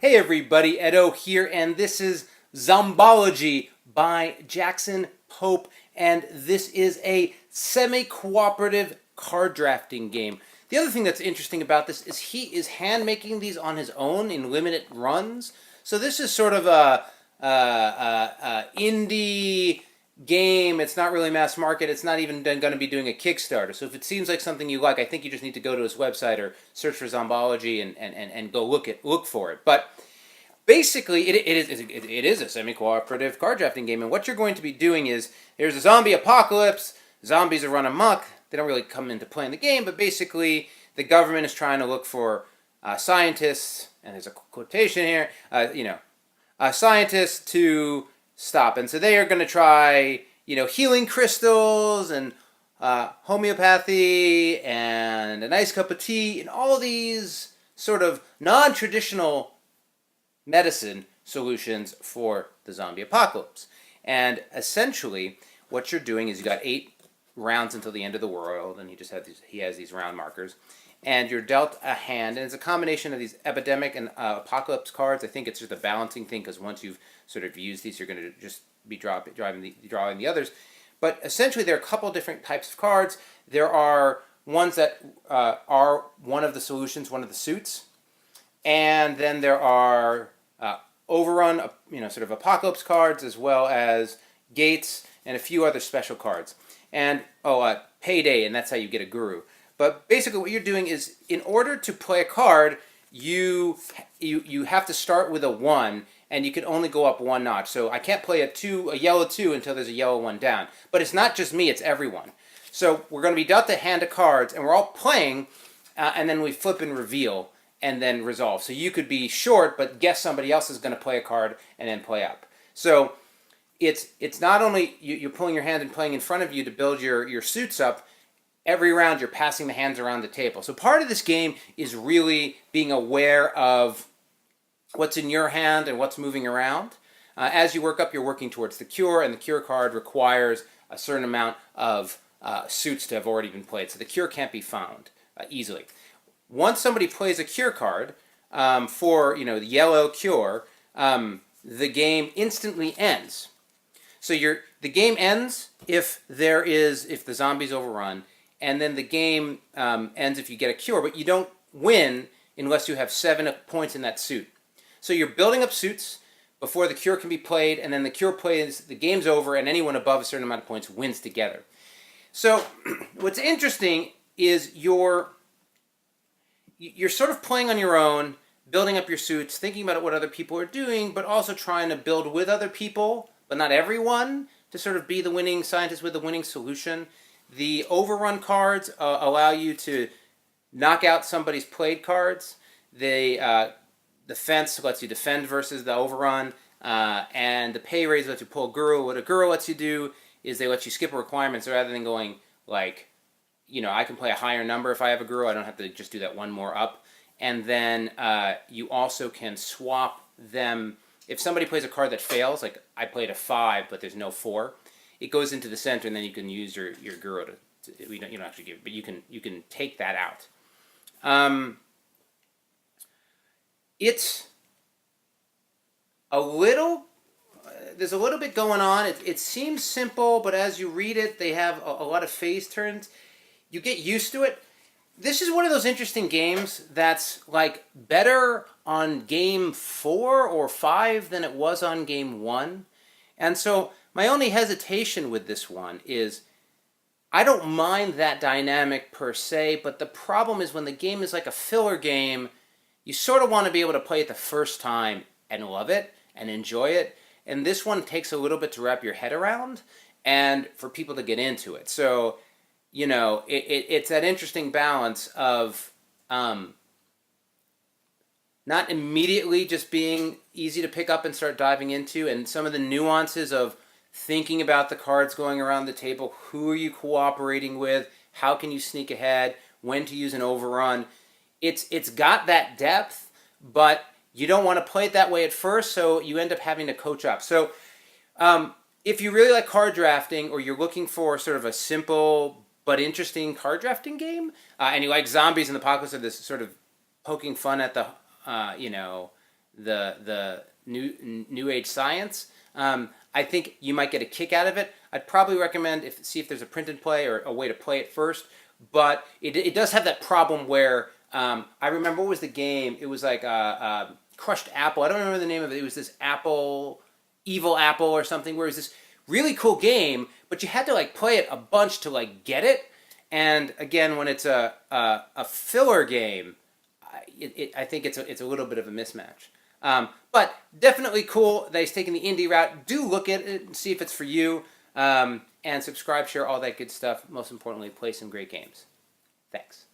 Hey everybody, Edo here, and this is Zombology by Jackson Pope, and this is a semi-cooperative card drafting game. The other thing that's interesting about this is he is hand making these on his own in limited runs. So this is sort of a indie game. It's not really mass market. It's not even going to be doing a Kickstarter. So if it seems like something you like, I think you just need to go to his website or search for Zombology and go look for it. But basically, it is a semi-cooperative card drafting game. And what you're going to be doing is there's a zombie apocalypse. Zombies are run amok. They don't really come into play in the game, but basically the government is trying to look for scientists, and there's a quotation here, scientists to stop. And so they are going to try, healing crystals and homeopathy and a nice cup of tea and all these sort of non-traditional medicine solutions for the zombie apocalypse. And essentially, what you're doing is you got 8 rounds until the end of the world, and he has these round markers, and you're dealt a hand, and it's a combination of these epidemic and apocalypse cards. I think it's just a balancing thing, because once you've sort of used these, you're going to just be drawing the others. But essentially, there are a couple different types of cards. There are ones that are one of the solutions, one of the suits, and then there are overrun, sort of apocalypse cards, as well as gates and a few other special cards. And payday, and that's how you get a guru. But basically, what you're doing is, in order to play a card, you have to start with a 1, and you can only go up 1 notch. So I can't play a yellow 2 until there's a yellow 1 down. But it's not just me; it's everyone. So we're going to be dealt a hand of cards, and we're all playing, and then we flip and reveal, and then resolve. So you could be short, but guess somebody else is going to play a card and then play up. So it's not only you're pulling your hand and playing in front of you to build your suits up. Every round you're passing the hands around the table. So part of this game is really being aware of what's in your hand and what's moving around. As you work up, you're working towards the cure, and the cure card requires a certain amount of suits to have already been played. So the cure can't be found easily. Once somebody plays a cure card for the yellow cure, the game instantly ends. So the game ends if the zombie's overrun, and then the game ends if you get a cure, but you don't win unless you have 7 points in that suit. So you're building up suits before the cure can be played, and then the cure plays, the game's over, and anyone above a certain amount of points wins together. So what's interesting is you're sort of playing on your own, building up your suits, thinking about what other people are doing, but also trying to build with other people, but not everyone, to sort of be the winning scientist with the winning solution. The overrun cards allow you to knock out somebody's played cards. The fence lets you defend versus the overrun. And the pay raise lets you pull a guru. What a guru lets you do is they let you skip requirements rather than going like, I can play a higher number if I have a guru. I don't have to just do that one more up. And then you also can swap them. If somebody plays a card that fails, like I played a 5 but there's no 4, it goes into the center, and then you can use your guru you don't actually give it, but you can take that out. It's a little there's a little bit going on. It seems simple, but as you read it, they have a lot of phase turns. You get used to it. This is one of those interesting games that's like better on game 4 or 5 than it was on game 1. And so my only hesitation with this one is I don't mind that dynamic per se, but the problem is when the game is like a filler game, you sort of want to be able to play it the first time and love it and enjoy it. And this one takes a little bit to wrap your head around and for people to get into it. So, it's that interesting balance of not immediately just being easy to pick up and start diving into, and some of the nuances of thinking about the cards going around the table. Who are you cooperating with? How can you sneak ahead? When to use an overrun? It's got that depth, but you don't want to play it that way at first, so you end up having to coach up. So if you really like card drafting, or you're looking for sort of a simple but interesting card drafting game, and you like zombies and the apocalypse, of this sort of poking fun at the the new age science. I think you might get a kick out of it. I'd probably recommend see if there's a print and play or a way to play it first. But it does have that problem where I remember what was the game? It was like Crushed Apple. I don't remember the name of it. It was this Evil Apple or something, where it was this really cool game, but you had to like play it a bunch to like get it. And again, when it's a filler game, I think it's a little bit of a mismatch. But definitely cool that he's taking the indie route. Do look at it and see if it's for you. And subscribe, share, all that good stuff. Most importantly, play some great games. Thanks.